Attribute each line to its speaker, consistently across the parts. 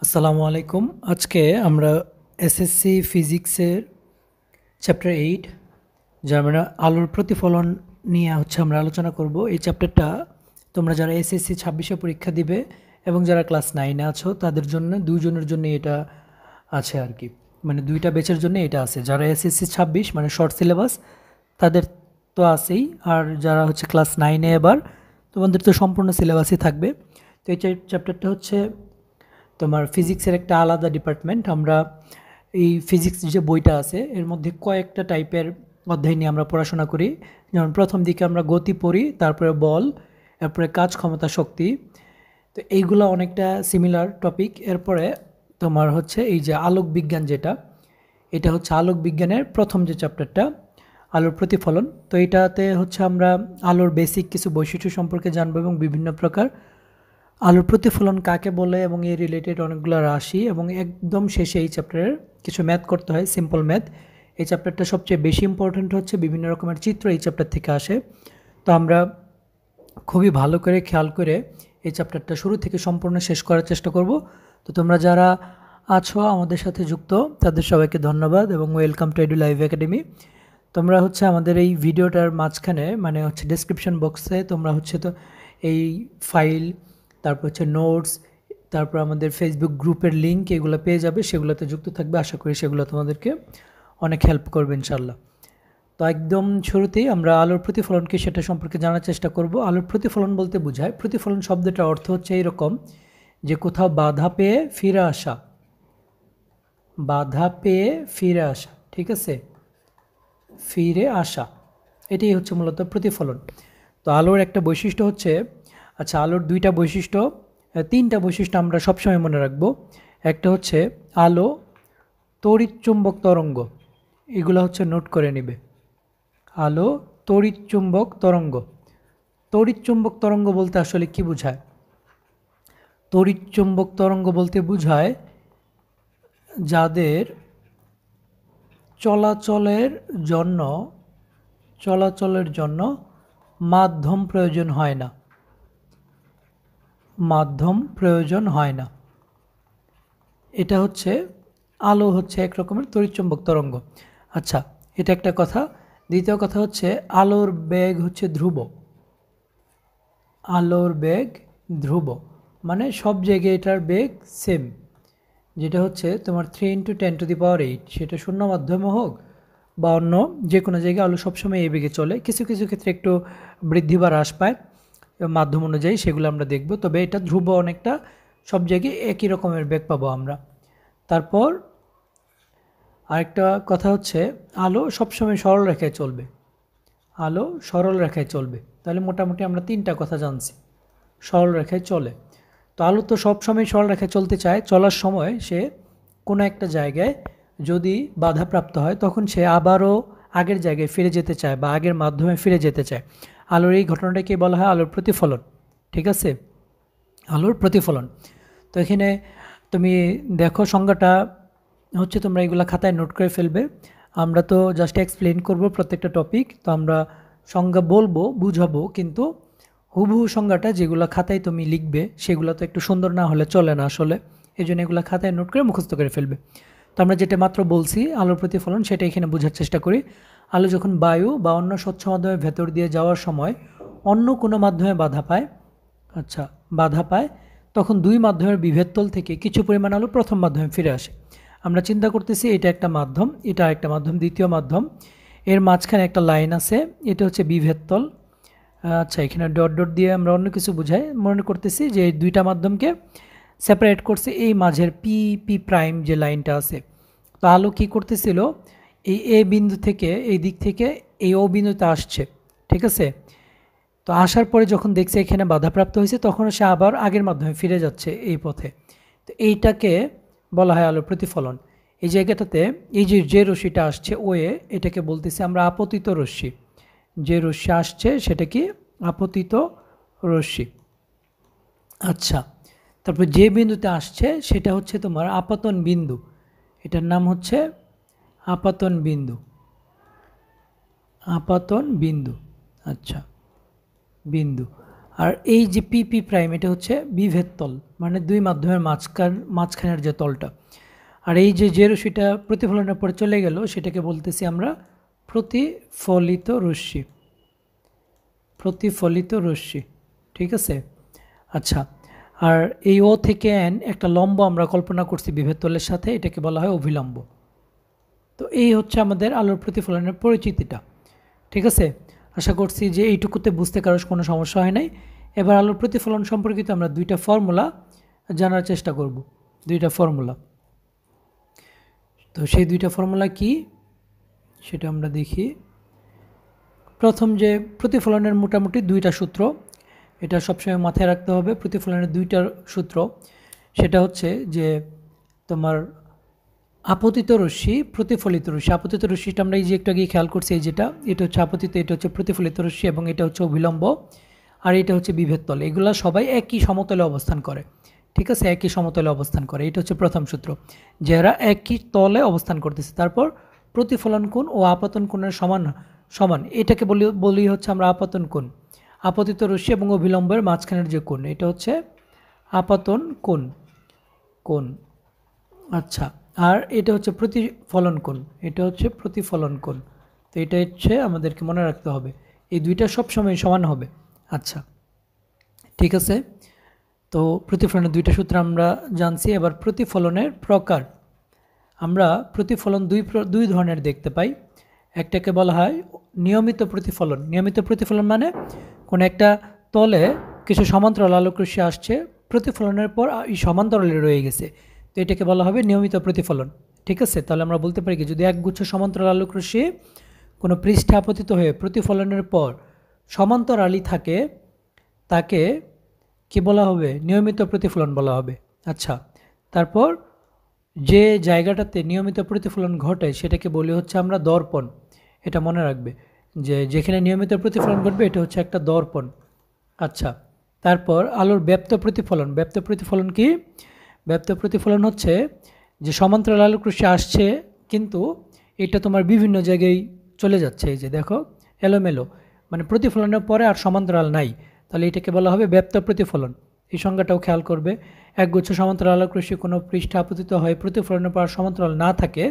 Speaker 1: আসসালামু আলাইকুম। আজকে আমরা এসএসসি ফিজিক্সের চ্যাপ্টার 8 যার মানে আলোর প্রতিফলন নিয়ে আমরা আলোচনা করব। এই চ্যাপ্টারটা তোমরা যারা এসএসসি 26-এ পরীক্ষা দিবে এবং যারা ক্লাস 9-এ আছো তাদের জন্য দুইজনের জন্য এটা আছে আর কি, মানে দুইটা ব্যাচের জন্য এটা আছে। যারা এসএসসি 26 মানে শর্ট সিলেবাস তাদের তো আছেই, আর যারা হচ্ছে ক্লাস 9-এ এবার তোমাদের তো সম্পূর্ণ সিলেবাসই থাকবে। তো এই চ্যাপ্টারটা হচ্ছে তোমার ফিজিক্সের একটা আলাদা ডিপার্টমেন্ট। আমরা এই ফিজিক্স যে বইটা আছে এর মধ্যে কয়েকটা টাইপের অধ্যায় নিয়ে আমরা পড়াশোনা করি। যেমন প্রথম দিকে আমরা গতি পড়ি, তারপরে বল, এরপরে কাজ, ক্ষমতা, শক্তি। তো এইগুলো অনেকটা সিমিলার টপিক। এরপরে তোমার হচ্ছে এই যে আলোক বিজ্ঞান, যেটা এটা হচ্ছে আলোক বিজ্ঞানের প্রথম যে চ্যাপ্টারটা, আলোর প্রতিফলন। তো এটাতে হচ্ছে আমরা আলোর বেসিক কিছু বৈশিষ্ট্য সম্পর্কে জানবো এবং বিভিন্ন প্রকার আলোর প্রতিফলন কাকে বলে এবং এই রিলেটেড অনেকগুলো রাশি, এবং একদম শেষে এই চ্যাপ্টারের কিছু ম্যাথ করতে হয়, সিম্পল ম্যাথ। এই চ্যাপ্টারটা সবচেয়ে বেশি ইম্পর্ট্যান্ট হচ্ছে বিভিন্ন রকমের চিত্র এই চ্যাপ্টার থেকে আসে। তো আমরা খুবই ভালো করে খেয়াল করে এই চ্যাপ্টারটা শুরু থেকে সম্পূর্ণ শেষ করার চেষ্টা করব। তো তোমরা যারা আছো আমাদের সাথে যুক্ত তাদের সবাইকে ধন্যবাদ এবং welcome to edu live academy. তোমরা হচ্ছে আমাদের এই ভিডিওটার মাঝখানে মানে হচ্ছে ডেসক্রিপশন বক্সে তোমরা হচ্ছে তো এই ফাইল, তারপর হচ্ছে নোটস, তারপর আমাদের ফেসবুক গ্রুপের লিঙ্ক এগুলো পেয়ে যাবে, সেগুলোতে যুক্ত থাকবে। আশা করি সেগুলো তোমাদেরকে অনেক হেল্প করবে ইনশাল্লাহ। তো একদম শুরুতেই আমরা আলোর প্রতিফলন কি সেটা সম্পর্কে জানার চেষ্টা করব। আলোর প্রতিফলন বলতে বোঝায়, প্রতিফলন শব্দটার অর্থ হচ্ছে এইরকম যে কোথাও বাধা পেয়ে ফিরে আসা, বাধা পেয়ে ফিরে আসা, ঠিক আছে, ফিরে আসা, এটাই হচ্ছে মূলত প্রতিফলন। তো আলোর একটা বৈশিষ্ট্য হচ্ছে, আচ্ছা আলোর দুইটা বৈশিষ্ট্য, তিনটা বৈশিষ্ট্য আমরা সবসময় মনে রাখবো। একটা হচ্ছে আলো তড়িৎচুম্বক তরঙ্গ, এগুলো হচ্ছে নোট করে নিবে। আলো তড়িৎচুম্বক তরঙ্গ। তড়িৎচুম্বক তরঙ্গ বলতে আসলে কি বোঝায়? তড়িৎচুম্বক তরঙ্গ বলতে বোঝায় যাদের চলাচলের জন্য চলাচলের জন্য মাধ্যম প্রয়োজন হয় না, মাধ্যম প্রয়োজন হয় না। এটা হচ্ছে আলো হচ্ছে এক রকমের তড়িৎচুম্বক তরঙ্গ। আচ্ছা, এটা একটা কথা। দ্বিতীয় কথা হচ্ছে আলোর বেগ হচ্ছে ধ্রুব। আলোর বেগ ধ্রুব মানে সব জায়গায় এটার বেগ সেম, যেটা হচ্ছে তোমার 3 × 10⁸, সেটা শূন্য মাধ্যমে হোক বা অন্য যে কোনো জায়গায় আলো সবসময় এই বেগে চলে। কিছু কিছু ক্ষেত্রে একটু বৃদ্ধি বা হ্রাস পায় মাধ্যম অনুযায়ী, সেগুলো আমরা দেখব। তবে এটা ধ্রুব, অনেকটা সব জায়গায় একই রকমের বেগ পাবো আমরা। তারপর আরেকটা কথা হচ্ছে আলো সবসময় সরল রেখায় চলবে, আলো সরল রেখায় চলবে। তাহলে মোটামুটি আমরা তিনটা কথা জানছি, সরল রেখায় চলে। তো আলো তো সবসময় সরল রেখায় চলতে চায়, চলার সময় সে কোনো একটা জায়গায় যদি বাধাপ্রাপ্ত হয় তখন সে আবারও আগের জায়গায় ফিরে যেতে চায় বা আগের মাধ্যমে ফিরে যেতে চায়। আলোর এই ঘটনাটাকে বলা হয় আলোর প্রতিফলন, ঠিক আছে, আলোর প্রতিফলন। তো এখানে তুমি দেখো সংজ্ঞাটা হচ্ছে, তোমরা এগুলো খাতায় নোট করে ফেলবে। আমরা তো জাস্ট এক্সপ্লেন করব প্রত্যেকটা টপিক। তো আমরা সংজ্ঞা বলবো, বুঝাবো, কিন্তু হুবহু সংজ্ঞাটা যেগুলো খাতায় তুমি লিখবে সেগুলো তো একটু সুন্দর না হলে চলে না আসলে। এই জন্য এগুলো খাতায় নোট করে মুখস্থ করে ফেলবে। তো আমরা যেটা মাত্র বলছি আলোর প্রতিফলন, সেটা এখানে বোঝার চেষ্টা করি। আলো যখন বায়ু বা অন্য স্বচ্ছ মাধ্যমের ভেতর দিয়ে যাওয়ার সময় অন্য কোনো মাধ্যমে বাধা পায়, আচ্ছা বাধা পায়, তখন দুই মাধ্যমের বিভেদতল থেকে কিছু পরিমাণ আলো প্রথম মাধ্যমে ফিরে আসে। আমরা চিন্তা করতেছি এটা একটা মাধ্যম, এটা একটা মাধ্যম, দ্বিতীয় মাধ্যম, এর মাঝখানে একটা লাইন আছে, এটা হচ্ছে বিভেদতল। আচ্ছা, এখানে ডট ডট দিয়ে আমরা অন্য কিছু বুঝাই, মনে করতেছি যে এই দুইটা মাধ্যমকে সেপারেট করছে এই মাঝের পি পি প্রাইম যে লাইনটা আছে। তো আলো কী করতেছিল, এই এ বিন্দু থেকে এই দিক থেকে এই ও বিন্দুতে আসছে, ঠিক আছে। তো আসার পরে যখন দেখছে এখানে বাধাপ্রাপ্ত হয়েছে তখন সে আবার আগের মাধ্যমে ফিরে যাচ্ছে এই পথে। তো এইটাকে বলা হয় আলোর প্রতিফলন। এই জায়গাটাতে এই যে রশ্মিটা আসছে ওয়ে, এটাকে বলতেছি আমরা আপতিত রশ্মি। যে রশ্মি আসছে সেটা কি আপতিত রশ্মি। আচ্ছা, তারপর যে বিন্দুতে আসছে সেটা হচ্ছে তোমার আপাতন বিন্দু, এটার নাম হচ্ছে আপাতন বিন্দু, আপাতন বিন্দু। আচ্ছা, বিন্দু। আর এই যে পিপি প্রাইম এটা হচ্ছে বিভেদ তল, মানে দুই মাধ্যমের মাঝখানের যে তলটা। আর এই যে রশ্মিটা প্রতিফলনের পরে চলে গেল সেটাকে বলতেছি আমরা প্রতিফলিত রশ্মি, প্রতিফলিত রশ্মি, ঠিক আছে। আচ্ছা, আর এই ও থেকে এন একটা লম্ব আমরা কল্পনা করছি বিভেদ তলের সাথে, এটাকে বলা হয় অভিলম্ব। তো এই হচ্ছে আমাদের আলোর প্রতিফলনের পরিচিতিটা, ঠিক আছে। আশা করছি যে এইটুকুতে বুঝতে কারোর কোনো সমস্যা হয় নাই। এবার আলোর প্রতিফলন সম্পর্কিত আমরা দুইটা ফর্মুলা জানার চেষ্টা করব, দুইটা ফর্মুলা। তো সেই দুইটা ফর্মুলা কি সেটা আমরা দেখি। প্রথম যে প্রতিফলনের মোটামুটি দুইটা সূত্র, এটা সবসময় মাথায় রাখতে হবে। প্রতিফলনের দুইটা সূত্র, সেটা হচ্ছে যে তোমার আপতিত রশ্মি, প্রতিফলিত রশ্মি। আপতিত রশ্মিটা আমরা এই যে একটু আগে খেয়াল করছি, এই যেটা, এটা হচ্ছে আপতিত, এটা হচ্ছে প্রতিফলিত রশ্মি, এবং এটা হচ্ছে অভিলম্ব, আর এটা হচ্ছে বিভেদ তল। এগুলো সবাই একই সমতলে অবস্থান করে, ঠিক আছে, একই সমতলে অবস্থান করে। এটা হচ্ছে প্রথম সূত্র, যারা একই তলে অবস্থান করতেছে। তারপর প্রতিফলন কোণ ও আপতন কোণের সমান সমান, এটাকে বলি হচ্ছে আমরা আপতন কোণ। আপতিত রশ্মি এবং অভিলম্বের মাঝখানের যে কোণ, এটা হচ্ছে আপতন কোণ। আচ্ছা, আর এটা হচ্ছে প্রতিফলন কোণ, এটা হচ্ছে প্রতিফলন কোণ। তো এটা হচ্ছে আমাদেরকে মনে রাখতে হবে, এই দুইটা সবসময় সমান হবে। আচ্ছা, ঠিক আছে। তো প্রতিফলনের দুইটা সূত্র আমরা জানছি। এবার প্রতিফলনের প্রকার, আমরা প্রতিফলন দুই ধরনের দেখতে পাই। একটাকে বলা হয় নিয়মিত প্রতিফলন। নিয়মিত প্রতিফলন মানে কোনো একটা তলে কিছু সমান্তরাল আলোকরশ্মি আসছে, প্রতিফলনের পর এই সমান্তরালে রয়ে গেছে, তো এটাকে বলা হবে নিয়মিত প্রতিফলন, ঠিক আছে। তাহলে আমরা বলতে পারি কি, যদি একগুচ্ছ সমান্তরাল আলোকরশ্মি কোনো পৃষ্ঠে আপতিত হয়ে প্রতিফলনের পর সমান্তরালই থাকে, তাকে কি বলা হবে, নিয়মিত প্রতিফলন বলা হবে। আচ্ছা, তারপর যে জায়গাটাতে নিয়মিত প্রতিফলন ঘটে সেটাকে বলি হচ্ছে আমরা দর্পণ। এটা মনে রাখবে যে যেখানে নিয়মিত প্রতিফলন ঘটবে এটা হচ্ছে একটা দর্পণ। আচ্ছা, তারপর আলোর ব্যাপ্ত প্রতিফলন। ব্যাপ্ত প্রতিফলন কি? ব্যাপ্ত প্রতিফলন হচ্ছে যে সমান্তরাল আলোকরশ্মি আসছে কিন্তু এটা তোমার বিভিন্ন জায়গায় চলে যাচ্ছে, এই যে দেখো এলোমেলো, মানে প্রতিফলনের পরে আর সমান্তরাল নাই, তাহলে এটাকে বলা হবে ব্যাপ্ত প্রতিফলন। এই সংজ্ঞাটাও খেয়াল করবে। একগুচ্ছ সমান্তরাল আলোকরশ্মি কোনো পৃষ্ঠে আপতিত হয়, প্রতিফলনের পর সমান্তরাল না থাকে,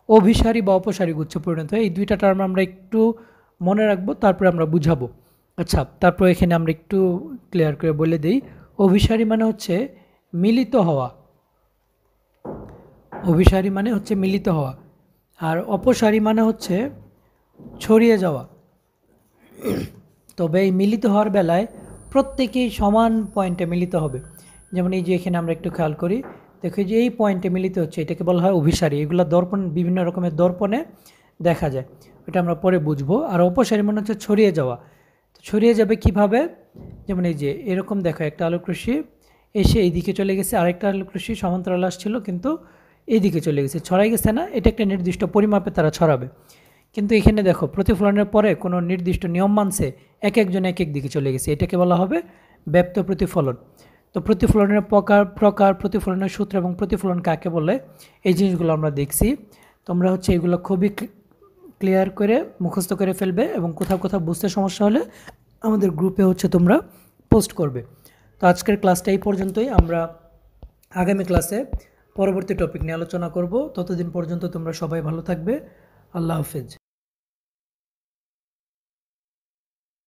Speaker 1: অভিসারী বা অপসারী গুচ্ছ পরিণত হয়। এই দুইটা টার্ম আমরা একটু মনে রাখবো, তারপরে আমরা বুঝাবো। আচ্ছা, তারপর এখানে আমরা একটু ক্লিয়ার করে বলে দিই। অভিসারী মানে হচ্ছে মিলিত হওয়া, অভিসারী মানে হচ্ছে মিলিত হওয়া, আর অপসারী মানে হচ্ছে ছড়িয়ে যাওয়া। তবে এই মিলিত হওয়ার বেলায় প্রত্যেকেই সমান পয়েন্টে মিলিত হবে। যেমন এই যে এখানে আমরা একটু খেয়াল করি, দেখো যে এই পয়েন্টে মিলিত হচ্ছে, এটাকে বলা হয় অভিসারী। এগুলো দর্পণ, বিভিন্ন রকমের দর্পণে দেখা যায়, এটা আমরা পরে বুঝবো। আর অপসারী মানে হচ্ছে ছড়িয়ে যাওয়া। তো ছড়িয়ে যাবে কিভাবে? যেমন এই যে এরকম দেখো, একটা আলোকরশ্মি এসে এইদিকে চলে গেছে, আরেকটা আলোকরশ্মি সমান্তরাল আসছিল কিন্তু এইদিকে চলে গেছে, ছড়াই গেছে না, এটা একটা নির্দিষ্ট পরিমাপে তারা ছড়াবে। কিন্তু এখানে দেখো প্রতিফলনের পরে কোনো নির্দিষ্ট নিয়ম মানছে, এক একজন এক এক দিকে চলে গেছে, এটাকে বলা হবে ব্যাপ্ত প্রতিফলন। তো প্রতিফলনের প্রকার, প্রতিফলনের সূত্র এবং প্রতিফলন কাকে বলে, এই জিনিসগুলো আমরা দেখছি। তোমরা হচ্ছে এগুলো খুবই ক্লিয়ার করে মুখস্থ করে ফেলবে, এবং কোথাও কোথাও বুঝতে সমস্যা হলে আমাদের গ্রুপে হচ্ছে তোমরা পোস্ট করবে। তো আজকের ক্লাসটা এই পর্যন্তই। আমরা আগামী ক্লাসে পরবর্তী টপিক নিয়ে আলোচনা করব। ততদিন পর্যন্ত তোমরা সবাই ভালো থাকবে। আল্লাহ হাফেজ।